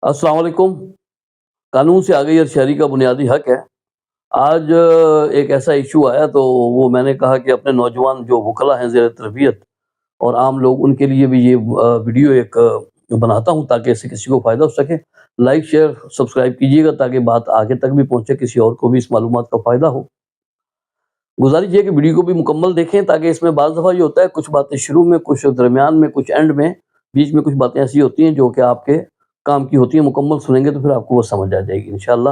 السلام علیکم۔ قانون سے آگئی ہر شہری کا بنیادی حق ہے۔ آج ایک ایسا ایشو آیا تو وہ میں نے کہا کہ اپنے نوجوان جو وکلا ہیں زیر تربیت اور عام لوگ، ان کے لیے بھی یہ ویڈیو ایک بناتا ہوں تاکہ اس سے کسی کو فائدہ ہو سکے۔ لائک شیئر سبسکرائب کیجیے گا تاکہ بات آگے تک بھی پہنچے، کسی اور کو بھی اس معلومات کا فائدہ ہو۔ گزارش یہ کہ ویڈیو کو بھی مکمل دیکھیں تاکہ اس میں بعض دفعہ یہ ہوتا ہے کچھ باتیں شروع میں، کچھ درمیان میں، کچھ اینڈ میں، بیچ میں کچھ باتیں ایسی ہوتی ہیں جو کہ آپ کے کام کی ہوتی ہیں۔ مکمل سنیں گے تو پھر آپ کو وہ سمجھ آ جائے گی انشاءاللہ۔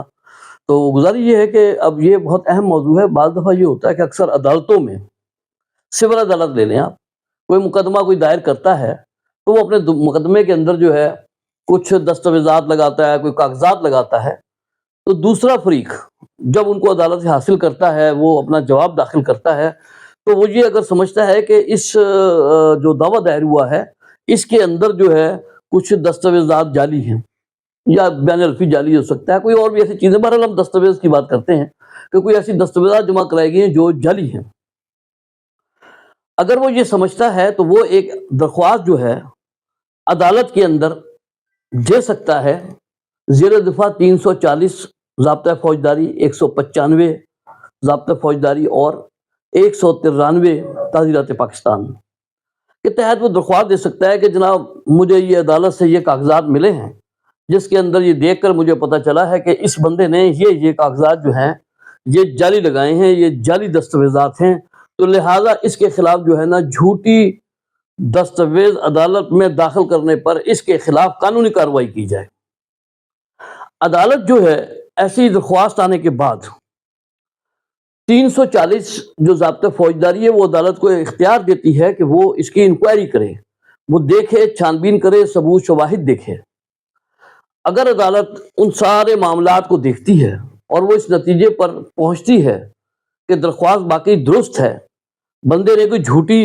تو گزارش یہ ہے کہ اب یہ بہت اہم موضوع ہے۔ بعض دفعہ یہ ہوتا ہے کہ اکثر عدالتوں میں، سول عدالت لے لیں آپ، کوئی مقدمہ کوئی دائر کرتا ہے تو وہ اپنے مقدمے کے اندر جو ہے کچھ دستاویزات لگاتا ہے، کوئی کاغذات لگاتا ہے، تو دوسرا فریق جب ان کو عدالت سے حاصل کرتا ہے، وہ اپنا جواب داخل کرتا ہے، تو وہ یہ اگر سمجھتا ہے کہ اس جو دعویٰ دائر ہوا ہے اس کے اندر جو ہے کچھ دستاویزات جعلی ہیں یا بین الفی جعلی ہو سکتا ہے، کوئی اور بھی ایسی چیزیں، بہرحال ہم دستاویز کی بات کرتے ہیں کہ کوئی ایسی دستاویزات جمع کرائی گئی ہیں جو جعلی ہیں، اگر وہ یہ سمجھتا ہے تو وہ ایک درخواست جو ہے عدالت کے اندر دے سکتا ہے زیر دفعہ 340 ضابطہ فوجداری، 195 ضابطہ فوجداری اور 193 تعزیرات پاکستان کے تحت وہ درخواست دے سکتا ہے کہ جناب مجھے یہ عدالت سے یہ کاغذات ملے ہیں جس کے اندر یہ دیکھ کر مجھے پتہ چلا ہے کہ اس بندے نے یہ کاغذات جو ہیں یہ جعلی لگائے ہیں، یہ جعلی دستاویزات ہیں، تو لہٰذا اس کے خلاف جو ہے نا جھوٹی دستاویز عدالت میں داخل کرنے پر اس کے خلاف قانونی کارروائی کی جائے۔ عدالت جو ہے ایسی درخواست آنے کے بعد 340 جو ضابطہ فوجداری ہے وہ عدالت کو اختیار دیتی ہے کہ وہ اس کی انکوائری کرے، وہ دیکھے، چھان بین کرے، ثبوت شواہد دیکھے۔ اگر عدالت ان سارے معاملات کو دیکھتی ہے اور وہ اس نتیجے پر پہنچتی ہے کہ درخواست باقی درست ہے، بندے نے کوئی جھوٹی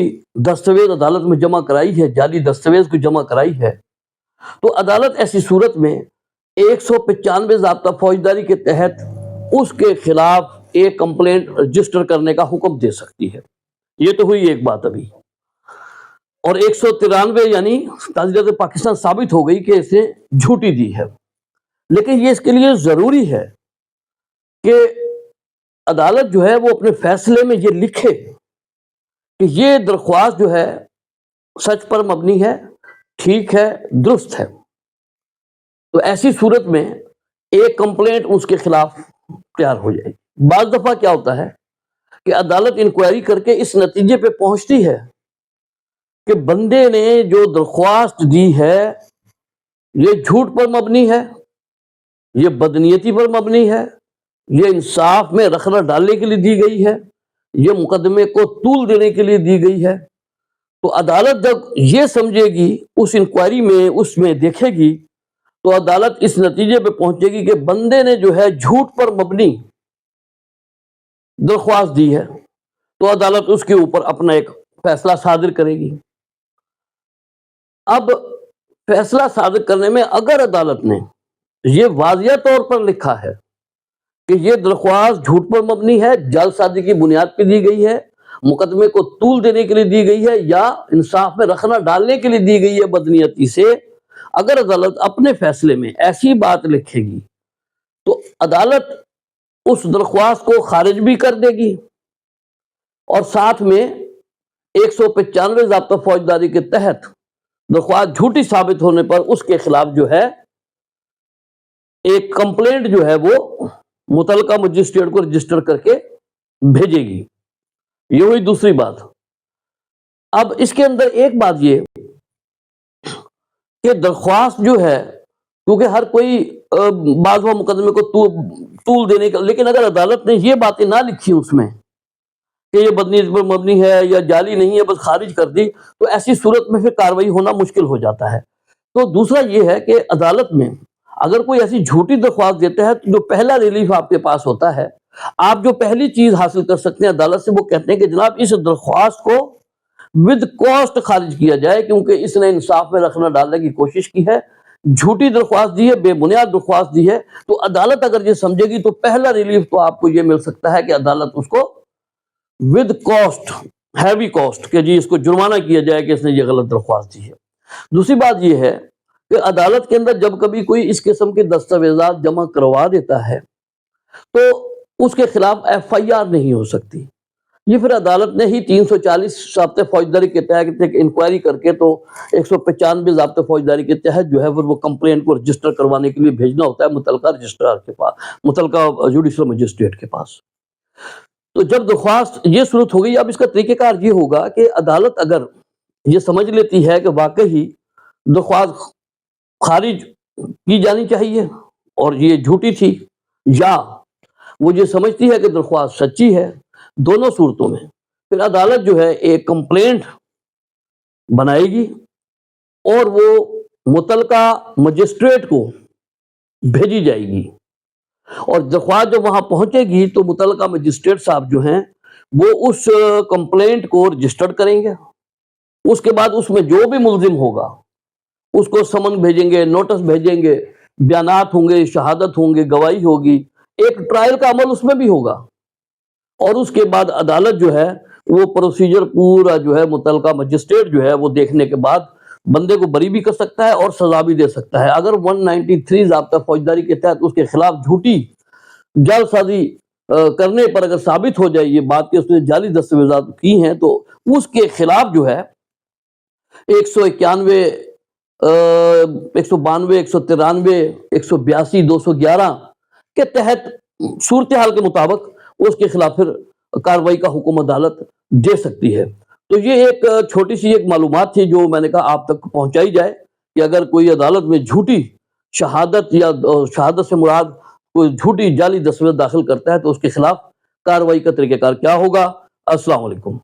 دستاویز عدالت میں جمع کرائی ہے، جعلی دستاویز کو جمع کرائی ہے، تو عدالت ایسی صورت میں 195 ضابطہ فوجداری کے تحت اس کے خلاف ایک کمپلینٹ رجسٹر کرنے کا حکم دے سکتی ہے۔ یہ تو ہوئی ایک بات ابھی، اور 193 یعنی تعزیرات پاکستان ثابت ہو گئی کہ اس نے جھوٹی دی ہے، لیکن یہ اس کے لیے ضروری ہے کہ عدالت جو ہے وہ اپنے فیصلے میں یہ لکھے کہ یہ درخواست جو ہے سچ پر مبنی ہے، ٹھیک ہے، درست ہے۔ تو ایسی صورت میں ایک کمپلینٹ اس کے خلاف تیار ہو جائے گی۔ بعض دفعہ کیا ہوتا ہے کہ عدالت انکوائری کر کے اس نتیجے پہ پہنچتی ہے کہ بندے نے جو درخواست دی ہے یہ جھوٹ پر مبنی ہے، یہ بدنیتی پر مبنی ہے، یہ انصاف میں رخنہ ڈالنے کے لیے دی گئی ہے، یہ مقدمے کو طول دینے کے لیے دی گئی ہے۔ تو عدالت جب یہ سمجھے گی، اس انکوائری میں اس میں دیکھے گی، تو عدالت اس نتیجے پہ پہنچے گی کہ بندے نے جو ہے جھوٹ پر مبنی درخواست دی ہے، تو عدالت اس کے اوپر اپنا ایک فیصلہ صادر کرے گی۔ اب فیصلہ صادر کرنے میں اگر عدالت نے یہ واضح طور پر لکھا ہے کہ یہ درخواست جھوٹ پر مبنی ہے، جعل سازی کی بنیاد پہ دی گئی ہے، مقدمے کو طول دینے کے لیے دی گئی ہے، یا انصاف میں رخنہ ڈالنے کے لیے دی گئی ہے بدنیتی سے، اگر عدالت اپنے فیصلے میں ایسی بات لکھے گی تو عدالت اس درخواست کو خارج بھی کر دے گی، اور ساتھ میں 195 ضابطہ فوجداری کے تحت درخواست جھوٹی ثابت ہونے پر اس کے خلاف جو ہے ایک کمپلینٹ جو ہے وہ متعلقہ مجسٹریٹ کو رجسٹر کر کے بھیجے گی۔ یہ ہوئی دوسری بات۔ اب اس کے اندر ایک بات یہ کہ درخواست جو ہے، کیونکہ ہر کوئی بعض مقدمے کو طول دینے کا، لیکن اگر عدالت نے یہ باتیں نہ لکھی اس میں کہ یہ بدنیتی پر مبنی ہے یا جعلی نہیں ہے، بس خارج کر دی، تو ایسی صورت میں پھر کارروائی ہونا مشکل ہو جاتا ہے۔ تو دوسرا یہ ہے کہ عدالت میں اگر کوئی ایسی جھوٹی درخواست دیتا ہے تو جو پہلا ریلیف آپ کے پاس ہوتا ہے، آپ جو پہلی چیز حاصل کر سکتے ہیں عدالت سے، وہ کہتے ہیں کہ جناب اس درخواست کو ود کاسٹ خارج کیا جائے، کیونکہ اس نے انصاف میں رخنہ ڈالنے کی کوشش کی ہے، جھوٹی درخواست دی ہے، بے بنیاد درخواست دی ہے۔ تو عدالت اگر یہ سمجھے گی تو پہلا ریلیف تو آپ کو یہ مل سکتا ہے کہ عدالت اس کو ود کاسٹ، ہیوی کاسٹ، کہ جی اس کو جرمانہ کیا جائے کہ اس نے یہ غلط درخواست دی ہے۔ دوسری بات یہ ہے کہ عدالت کے اندر جب کبھی کوئی اس قسم کے دستاویزات جمع کروا دیتا ہے تو اس کے خلاف ایف آئی آر نہیں ہو سکتی. یہ پھر عدالت نے ہی 340 ضابطۂ فوجداری کے تحت ایک انکوائری کر کے تو 195 ضابطۂ فوجداری کے تحت جو ہے پھر وہ کمپلینٹ کو رجسٹر کروانے کے لیے بھیجنا ہوتا ہے متعلقہ رجسٹرار کے پاس، متعلقہ جوڈیشل مجسٹریٹ کے پاس. تو جب درخواست یہ صورت ہو گئی، اب اس کا طریقہ کار یہ ہوگا کہ عدالت اگر یہ سمجھ لیتی ہے کہ واقعی درخواست خارج کی جانی چاہیے اور یہ جھوٹی تھی، یا وہ یہ سمجھتی ہے کہ درخواست سچی ہے، دونوں صورتوں میں پھر عدالت جو ہے ایک کمپلینٹ بنائے گی اور وہ متعلقہ مجسٹریٹ کو بھیجی جائے گی، اور درخواست جب وہاں پہنچے گی تو متعلقہ مجسٹریٹ صاحب جو ہیں وہ اس کمپلینٹ کو رجسٹرڈ کریں گے. اس کے بعد اس میں جو بھی ملزم ہوگا اس کو سمن بھیجیں گے، نوٹس بھیجیں گے، بیانات ہوں گے، شہادت ہوں گے، گواہی ہوگی، ایک ٹرائل کا عمل اس میں بھی ہوگا. اور اس کے بعد عدالت جو ہے وہ پروسیجر پورا جو ہے متعلقہ مجسٹریٹ جو ہے وہ دیکھنے کے بعد بندے کو بری بھی کر سکتا ہے اور سزا بھی دے سکتا ہے. اگر 193 ضابطہ فوجداری کے تحت اس کے خلاف جھوٹی جعل سازی کرنے پر اگر ثابت ہو جائے یہ بات کہ اس نے جعلی دستاویزات کی ہیں تو اس کے خلاف جو ہے 191 192 193 182 211 کے تحت صورتحال کے مطابق اس کے خلاف پھر کارروائی کا حکم عدالت دے سکتی ہے. تو یہ ایک چھوٹی سی ایک معلومات تھی جو میں نے کہا آپ تک پہنچائی جائے کہ اگر کوئی عدالت میں جھوٹی شہادت یا شہادت سے مراد کوئی جھوٹی جعلی دستاویز داخل کرتا ہے تو اس کے خلاف کارروائی کا طریقہ کار کیا ہوگا. السلام علیکم.